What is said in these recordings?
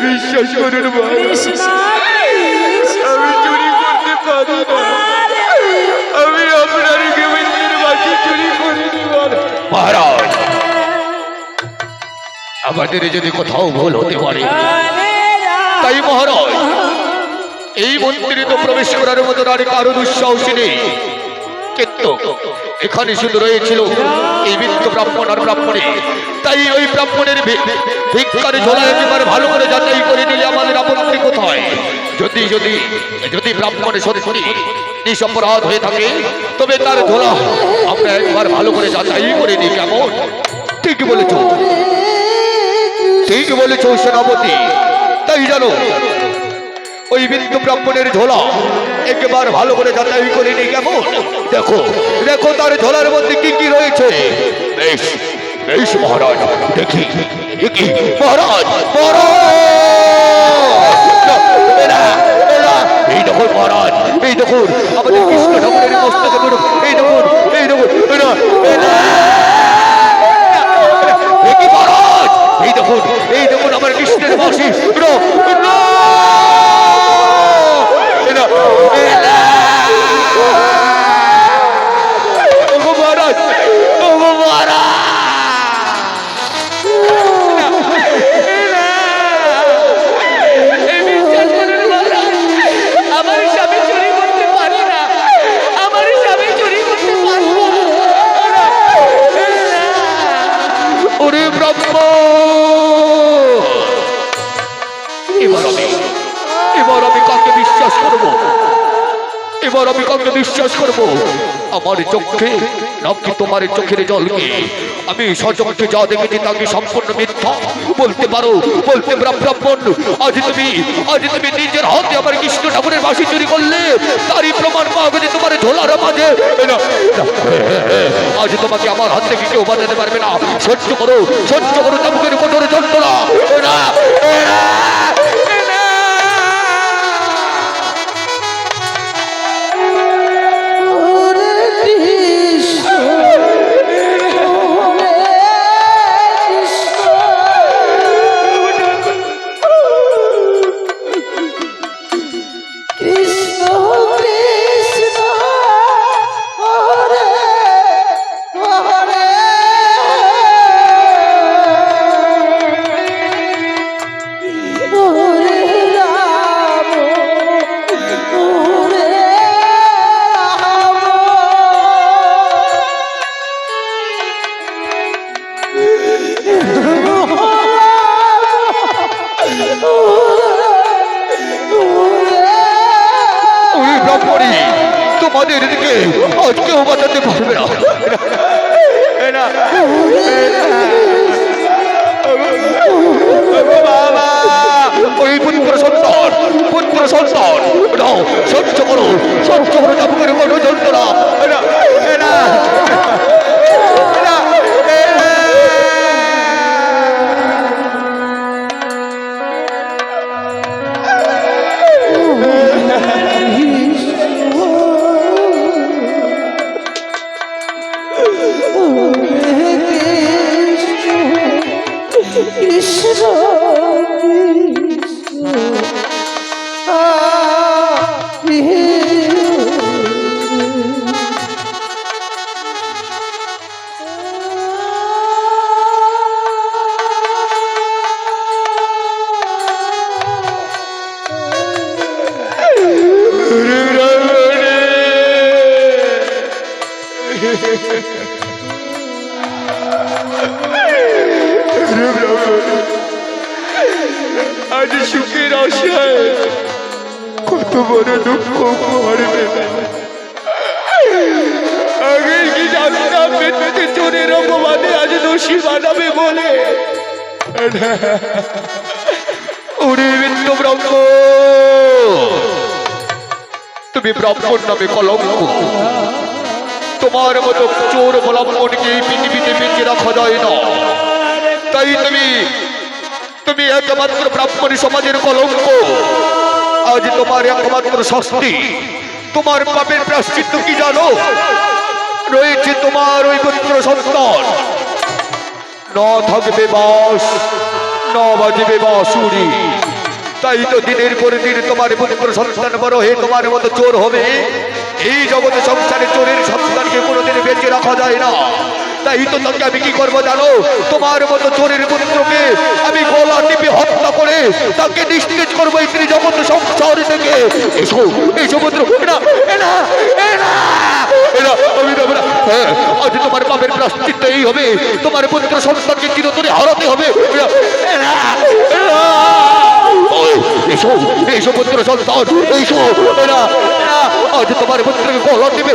বিশ্বাস করুন আমি চুরি করতে পারি না, আমি আপনার গোবিন্দের বাকি চুরি করিনি মহারাজ। আমাদের যদি কোথাও ভুল হতে পারে তাই মহারাজ এই মন্দিরে তো প্রবেশ করার মতো আর কারো দুঃসাহসী নেই, কিন্তু এখানে শুধু রয়েছিল এই বৃদ্ধ ব্রাহ্মণ আর ব্রাহ্মণী, তাই ওই ব্রাহ্মণের ভিক্ষারে ঝোলা একেবারে ভালো করে যাচাই করে নিলে আমাদের আপত্তি কোথায়? যদি যদি যদি ব্রাহ্মণের সত্যি নিরপরাধ হয়ে থাকে তবে তার ঝোলা আমরা একবার ভালো করে যাচাই করে নিই, কেমন? ঠিক বলেছ, ঠিক বলেছ সেনাপতি। তাই জানো ওই বৃদ্ধ ব্রাহ্মণের ঝোলা একবার ভালো করে যাচাই করে নিই, কেমন? দেখো দেখো তার ঝোলার মধ্যে কি কি রয়েছে। বেশ বেশ মহারাজ, দেখি দেখি মহারাজ। এই দেখুন মহারাজ, এই দেখুন আমাদের কৃষ্ণ ঠাকুরের মস্তকে, এই দেখুন এই দেখুন মহারাজ, এই দেখুন এই দেখুন আমার কৃষ্ণের বাসী। এবার আমি কাউকে বিশ্বাস করব? আমার চোখে নাকি তোমার চোখের জলকে আমি সচক্ষে যা দেখেছি তাকে সম্পূর্ণ মিথ্যা বলতে পারো? বলতে ব্রাহ্মণ, আজ তুমি নিজের হাতে আমার কৃষ্ণ ঠাকুরের বাসি চুরি করলে, তারই প্রমাণ পাবে যে তোমার ঝোলার মাঝে। আজ তোমাকে আমার হাত থেকে কেউ বাঁচাতে পারবে না। সহ্য করো চমকের কঠোর যন্ত্রণা। তোমাদের দিকে আজ কেউ বাঁচাতে পারবে না। বাবা, ওই পুত্র সন্তান সহ্য করো চাপুকের কোনো যন্ত্রণা। আজ সুখের আশায় কত বড় দুঃখ মারবে। আগে কি জানতাম মৃত্যুকে চোরের অপমানে আজ দোষী বানাবে বলে। ওরে মৃত্যু ব্রহ্ম, তুমি ব্রাহ্মণ নামে কলঙ্ক। তোমার মতো চোর ব্রাহ্মণকে এই পৃথিবীতে বেঁচে রাখা যায় না। তাই তুমি একমাত্র ব্রাহ্মণ সমাজের কলঙ্ক। আজ তোমার একমাত্র শাস্তি, তোমার পাপের প্রায়শ্চিত্ত কি জানো? রয়েছে তোমার ওই পুত্র সন্তান। না থাকবে বাস, না বাজবে বাঁশুরি। তাই তো দিনের পর দিন তোমার পুত্র সন্তান বড় হয়ে তোমার মতো চোর হবে। এই জগতে সংসারে চোরের সন্তানকে কোনোদিন বেঁচে রাখা যায় না। তাই তো তাকে আমি কি করবো জানো? তোমার মতো চোরের পুত্রকে আমি গলা টিপে হত্যা করে তাকে নিস্তেজ করবো এই জগৎ সংসার থেকে। এসো এসো পুত্র, আজ তোমার পাপের প্রায়শ্চিত্ত এই হবে, তোমার পুত্র সন্তানকে চিরতরে হারাতে হবে। এসো এসো পুত্র সন্তান, এসো। আজ তোমার পুত্রকে গলা টিপে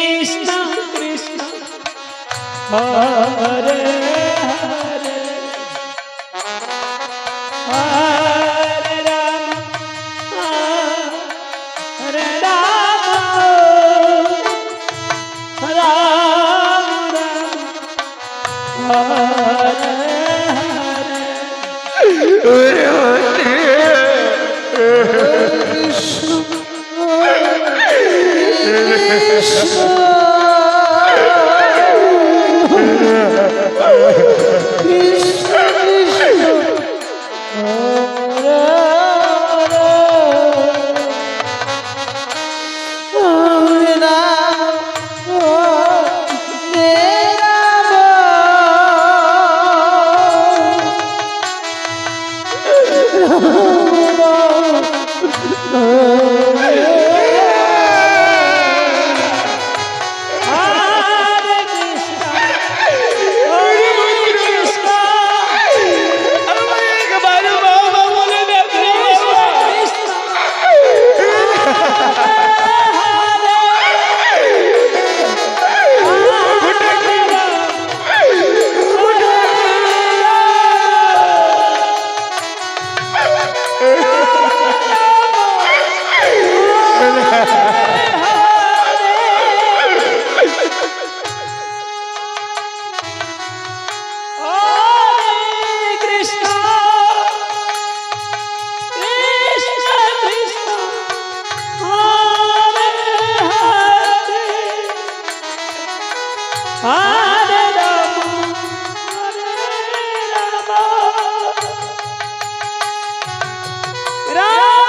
Krishna Krishna Hare Hare Hare Rama Rama Hare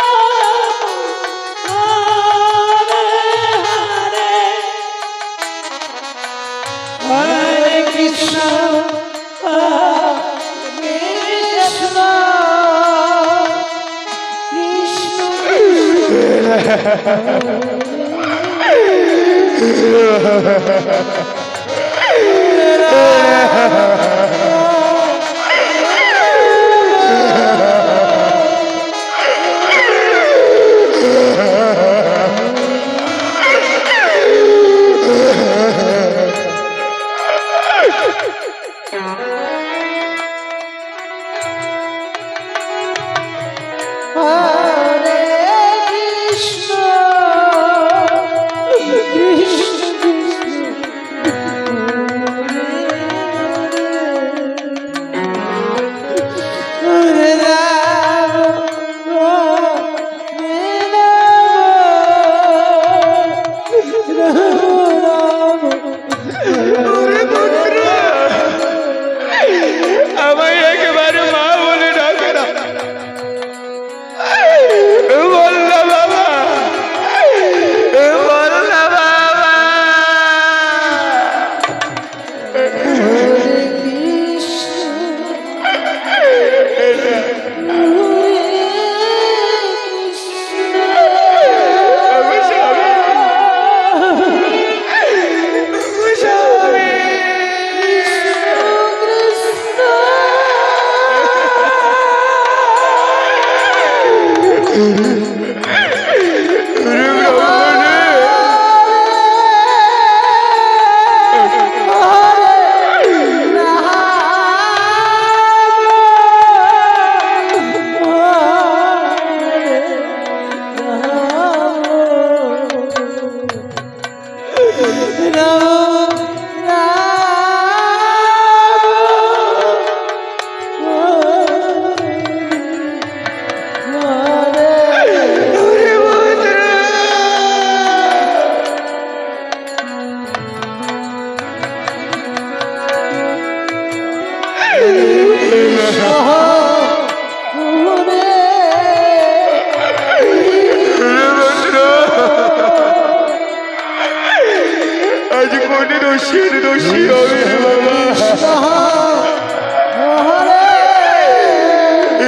আজ কোন দোষীর দোষী হবে বাবা,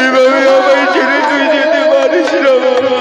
এভাবে আমায় ছেড়ে তুই যেতে পারিস না বাবা।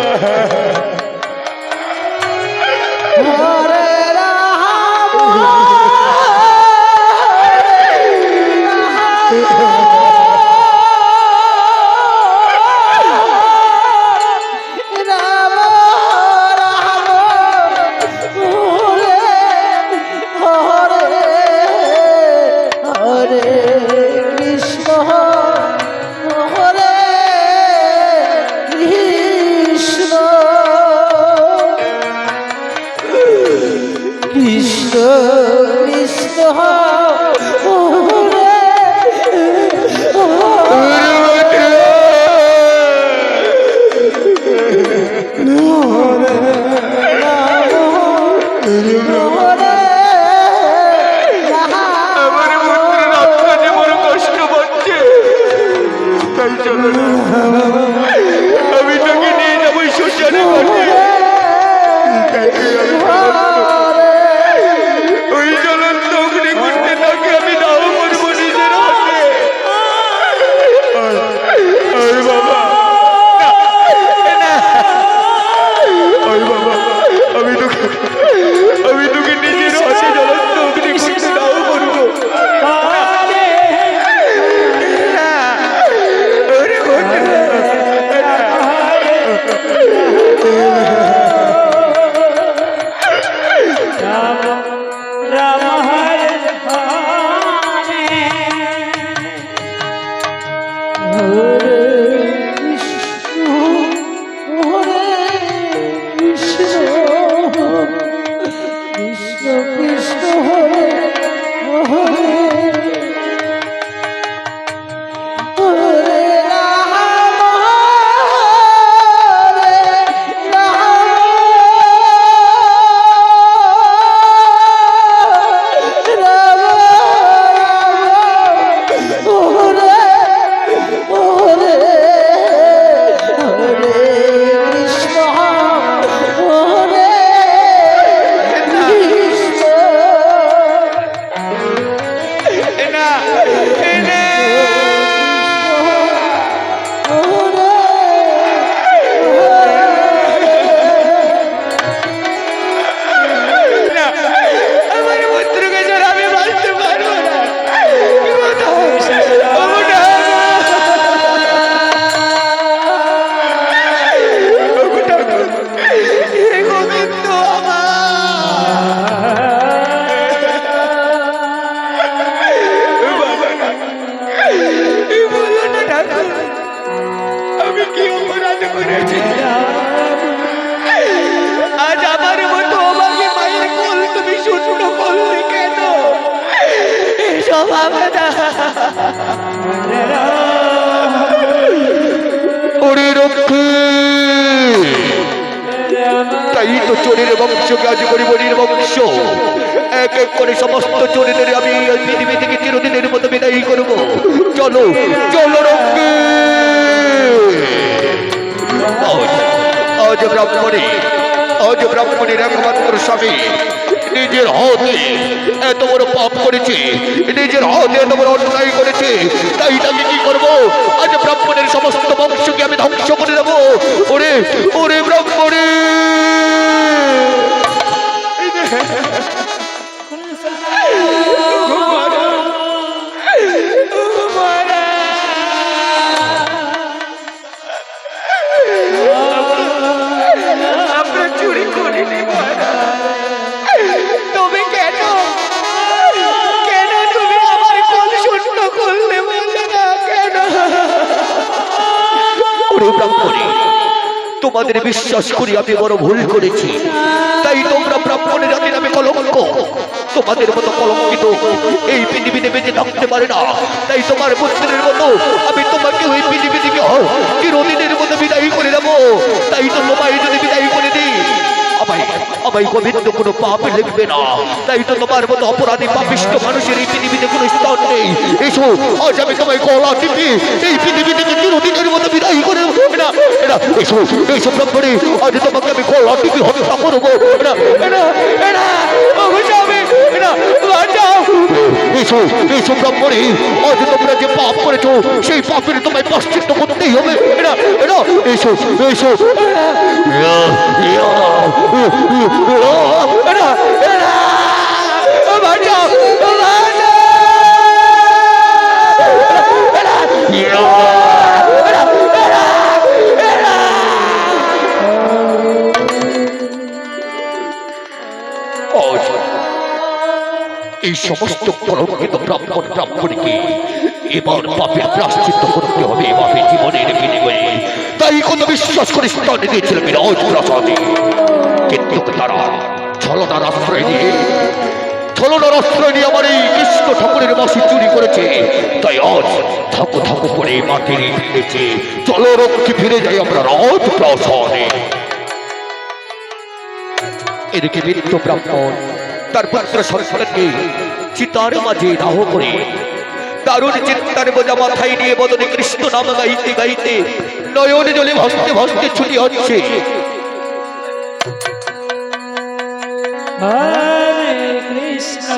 আমার পুত্রের আত্মা যে বড় কষ্ট পাচ্ছে, তাই চলো না, আমি তোকে নিয়ে যাবো শ্মশানে ঘাটে। তাকে আমি ওই জ্বলন্ত অগ্নিকুণ্ডে তাকে আমি দাহ করবো নিজের হাতে। আয় বাবা, আয় বাবা, আমি তোকে নিজের হাতে জ্বলন্ত অগ্নিকুণ্ডে দাহ করবো। রাম হরে আমি কি অপরাধ করেছি? আজ আমার মতো আমাকে মায়ের কোল তুমি শূন্য করলে কেন? এসব হবে না। ওরে রক্ষী, তাই তো চোরের বংশকে আজ করি বলির বংশ। এক এক করে সমস্ত চোরেদের আমি ওই পৃথিবী থেকে চিরদিনের মতো বিদায় করবো। চলো চলো রক্ষী। আজ ব্রাহ্মণের একমাত্র স্বামী নিজের হাতে এত বড় পাপ করেছে, নিজের হাতে এত বড় অন্যায় করেছে, তাই তাকে কি করবো? আজ ব্রাহ্মণের সমস্ত বংশকে আমি ধ্বংস করে দেবো। ওরে ওরে ব্রাহ্মণে, তবে কেন কেন তুমি আমার কোল শূন্য করলে বললে না কেন? তোমাদের বিশ্বাস করি আমি বড় ভুল করেছি, তাই তোমরা ব্রাহ্মণের জাতির নামে কলঙ্ক তোমাদের মতো কলঙ্কিত এই পৃথিবীতে বেঁচে থাকতে পারে না। তাই তোমার পুত্রের মতো আমি তোমাকে ওই পৃথিবী থেকে চিরদিনের মতো বিদায়ী করে দেবো। তাই তো তোমায় যদি বিদায়ী করে দিই, আমায় গোবিন্দ কোনো পাপ লিখবে না। তাই তো তোমার মতো অপরাধী পাপিষ্ঠ মানুষের এই পৃথিবীতে কোনো স্থান নেই। এসো, আজ আমি তোমায় গলা টিপে এই পৃথিবী থেকে চিরদিনের মতো বিদায়ী করে দেবো। এসো এসো ব্রাহ্মণী, আজ তোমাকে আমি গলা টিপে হত্যা করবো। এসো এসো ব্রাহ্মণী, আজ তোমরা যে পাপ করেছো সেই পাপের তোমায় প্রায়শ্চিত্ত করতেই হবে। এসো এসো এই সমস্ত কলঙ্কিত ব্রাহ্মণকে এবার পাপের প্রায়শ্চিত্ত করতে হবে, পাপের জীবনের বিনিময়ে। তাই কত বিশ্বাস করে স্থানে দিয়েছিল বিরাজ প্রাসাদে, কিন্তু তারা ছলনার আশ্রয় নিয়ে আমার এই কৃষ্ণ ঠাকুরের বাসি চুরি করেছে। তাই আজ থাকো থাকো করে মাটির ফিরেছে। চলো রক্ষে ফিরে যাই আমরা রাজ প্রাসাদে। এদিকে মৃত্যু ব্রাহ্মণ তার পুত্র সন্তানকে চিতার মাঝে দাহ করে দারুণ চিন্তার বোঝা মাথায় নিয়ে বদনে কৃষ্ণ নাম গাইতে গাইতে নয়নে জলে ভাসতে ভাসতে ছুটি হচ্ছে। হরে কৃষ্ণ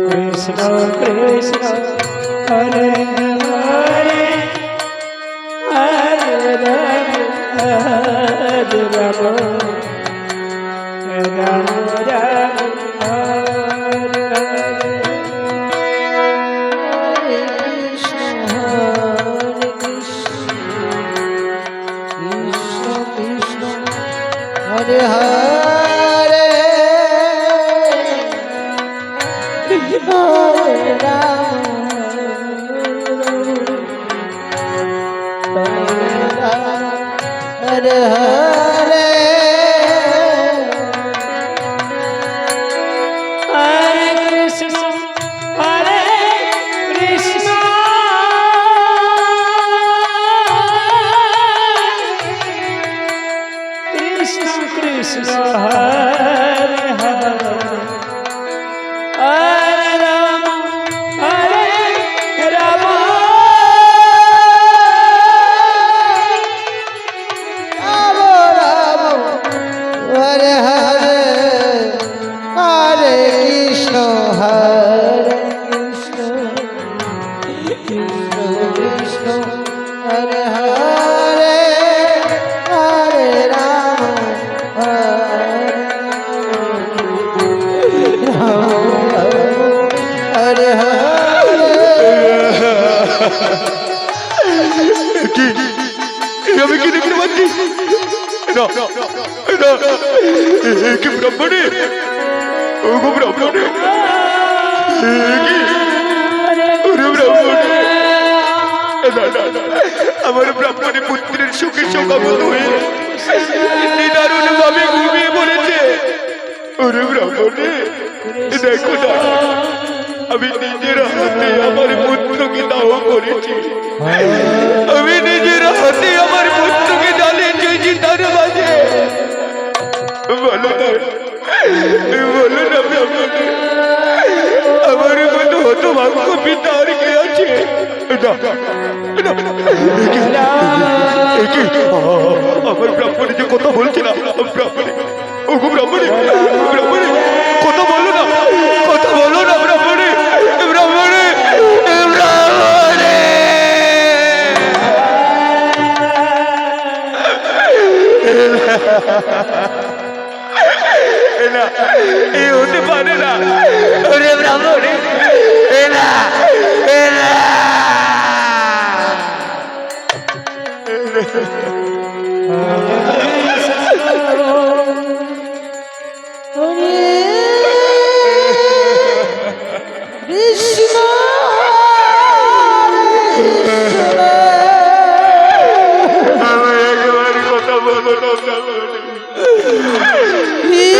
কৃষ্ণ কৃষ্ণ হরে হরে হরে রাম হরে রাম রাম রাম হরে হরে কৃষ্ণ কৃষ্ণ হরে হরে হরে রাম হরে হরে হরে কৃষ্ণ হরে কৃষ্ণ কৃষ্ণ কৃষ্ণ হরে হরে হরে রাম হরে রাম রাম রাম হরে হরে হরে কৃষ্ণ কৃষ্ণ কৃষ্ণ হরে হরে হরে রাম হরে হরে আমি কি দেখতে পাচ্ছি? কি ব্রাহ্মণী, ও গো ব্রাহ্মণী, আমার ব্রাহ্মণী পুত্রের সুখে শোকাবত হয়ে দারুণ ভাবে ঘুমিয়ে পড়েছে। ওরে ব্রাহ্মণী, দেখো না, আমি নিজের হাতে আমার পুত্রকে দাহ করেছি। আমি নিজের হাতে আমার পুত্রকে জ্বালিয়েছি তার মাঝে। বলো না ব্রাহ্মণী, আমার মতো হতভাগ্য পিতা আর কে আছে? আমার ব্রাহ্মণী যে কথা বলছে না, ব্রাহ্মণী, ও গো ব্রাহ্মণী, ব্রাহ্মণী কথা বলো না, কথা বলো না ব্রাহ্মণী, ব্রাহ্মণী, ব্রাহ্মণী। এ হতে পারে না, ওরে ব্রাহ্মণী, এরা এরা আমার একবার কথা বলো না হি